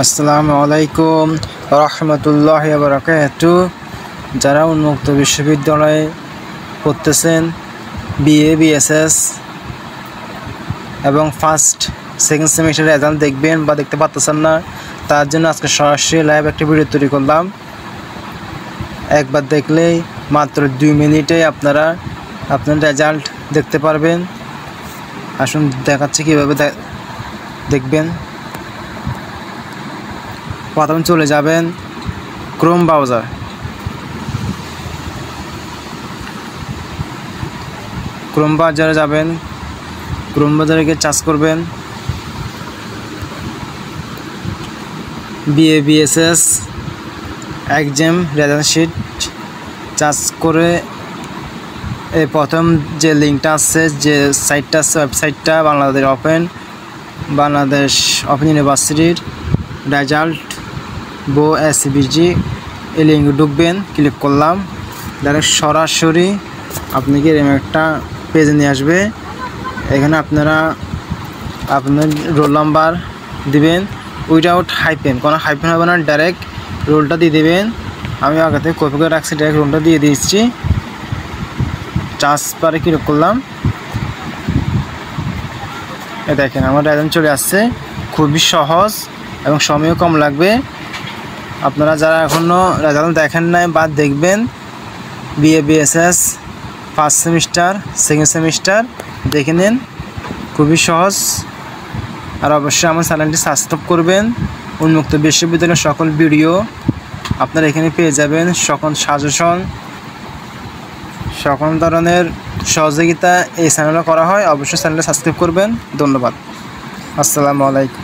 আসসালামু আলাইকুম রহমতুল্লাহি ওয়া বারাকাতুহু। যারা উন্মুক্ত বিশ্ববিদ্যালয়ে পড়তেছেন বিএ বিএসএস এবং ফার্স্ট সেকেন্ড সেমিস্টারের রেজাল্ট দেখবেন বা দেখতে পাচ্ছেন না, তার জন্য আজকে সরাসরি লাইভ একটা ভিডিও তৈরি করলাম। একবার দেখলেই মাত্র 2 মিনিটে আপনারা আপনার রেজাল্ট দেখতে পারবেন। আসুন দেখাচ্ছি কীভাবে দেখবেন। প্রথমে চলে যাবেন ক্রোম ব্রাউজার। ক্রোম ব্রাউজারে যাবেন, ক্রোম ব্রাউজারে গিয়ে সার্চ করবেন BA BSS exam result sheet. Search করে এই প্রথম যে লিঙ্কটা আছে, যে সাইটটা আছে, ওয়েবসাইটটা বাংলাদেশ ওপেন ইউনিভার্সিটির রেজাল্ট বো এসবিজি, এই লিঙ্কে ঢুকবেন। ক্লিক করলাম, ডাইরেক্ট সরাসরি আপনাকে এরকম একটা পেজে নিয়ে আসবে। এখানে আপনারা আপনার রোল নাম্বার দিবেন উইদাউট হাইপেন, কোনো হাইপেন হবে না, ডাইরেক্ট রোলটা দিয়ে দেবেন। আমি আগে থেকে কপি করে রাখছি, ডাইরেক্ট রোলটা দিয়ে দিচ্ছি। চার্জ পারে ক্লিক করলাম, এ দেখেন আমার রেজাল্ট চলে আসছে। খুবই সহজ এবং সময়ও কম লাগবে। আপনারা যারা এখনও রেজাল্ট দেখেন নাই বা দেখবেন, BA BSS first semester second semester দেখে নিন, খুবই সহজ। আর অবশ্যই আমার চ্যানেলটি সাবস্ক্রাইব করবেন। উন্মুক্ত বিশ্ববিদ্যালয়ের সকল ভিডিও আপনারা এখানে পেয়ে যাবেন। সকল সাজেশন, সকল ধরনের সহযোগিতা এই চ্যানেলে করা হয়। অবশ্যই চ্যানেলটি সাবস্ক্রাইব করবেন। ধন্যবাদ। আসসালামু আলাইকুম।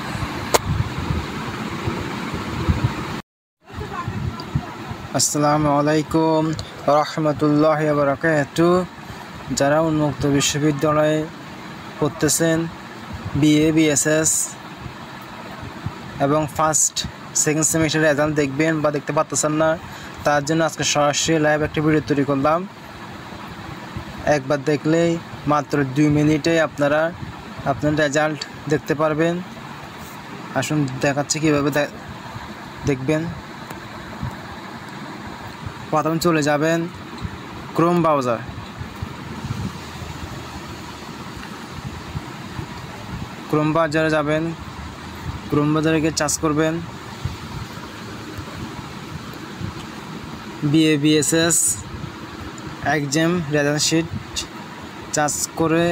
আসসালামু আলাইকুম রহমতুল্লাহি ওয়া বারাকাতুহু। যারা উন্মুক্ত বিশ্ববিদ্যালয়ে পড়তেছেন বিএ বিএসএস এবং ফার্স্ট সেকেন্ড সেমিস্টারের রেজাল্ট দেখবেন বা দেখতে পাচ্ছেন না, তার জন্য আজকে সরাসরি লাইভ একটা ভিডিও তৈরি করলাম। একবার দেখলেই মাত্র 2 মিনিটে আপনারা আপনার রেজাল্ট দেখতে পারবেন। আসুন দেখাচ্ছি কীভাবে দেখবেন। প্রথমে চলে যাবেন ক্রোম ব্রাউজার। ক্রোম ব্রাউজারে যাবেন, ক্রোম ব্রাউজারে গিয়ে সার্চ করবেন BA BSS exam result sheet. Search করে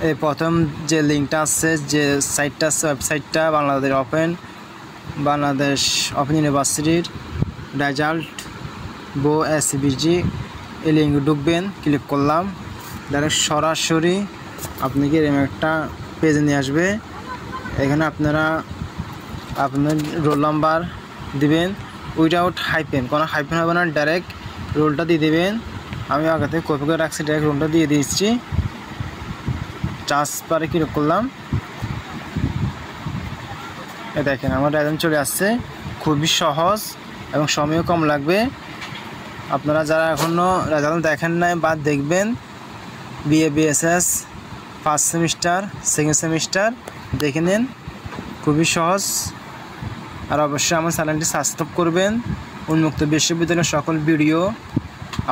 এই প্রথম যে লিঙ্কটা আছে, যে সাইটটা আছে, ওয়েবসাইটটা বাংলাদেশ ওপেন ইউনিভার্সিটির রেজাল্ট বো এসবিজি, এই লিঙ্কে ঢুকবেন। ক্লিক করলাম, ডাইরেক্ট সরাসরি আপনাকে এরকম একটা পেজে নিয়ে আসবে। এখানে আপনারা আপনার রোল নাম্বার দিবেন উইদাউট হাইপেন, কোনো হাইপেন হবে না, ডাইরেক্ট রোলটা দিয়ে দেবেন। আমি আগে থেকে কপি করে রাখছি, ডাইরেক্ট রোলটা দিয়ে দিচ্ছি। চার্জ পারে ক্লিক করলাম, এ দেখেন আমার রেজাল্ট চলে আসছে। খুবই সহজ এবং সময়ও কম লাগবে। আপনারা যারা এখনও রেজাল্ট দেখেন নাই বা দেখবেন, BA BSS first semester second semester দেখে নিন, খুবই সহজ। আর অবশ্যই আমার চ্যানেলটি সাবস্ক্রাইব করবেন। উন্মুক্ত বিশ্ববিদ্যালয়ের সকল ভিডিও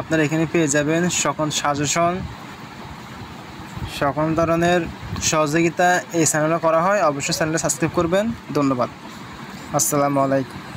আপনারা এখানে পেয়ে যাবেন। সকল সাজেশন, সকল ধরনের সহযোগিতা এই চ্যানেলে করা হয়। অবশ্যই চ্যানেলটি সাবস্ক্রাইব করবেন। ধন্যবাদ। আসসালামু আলাইকুম।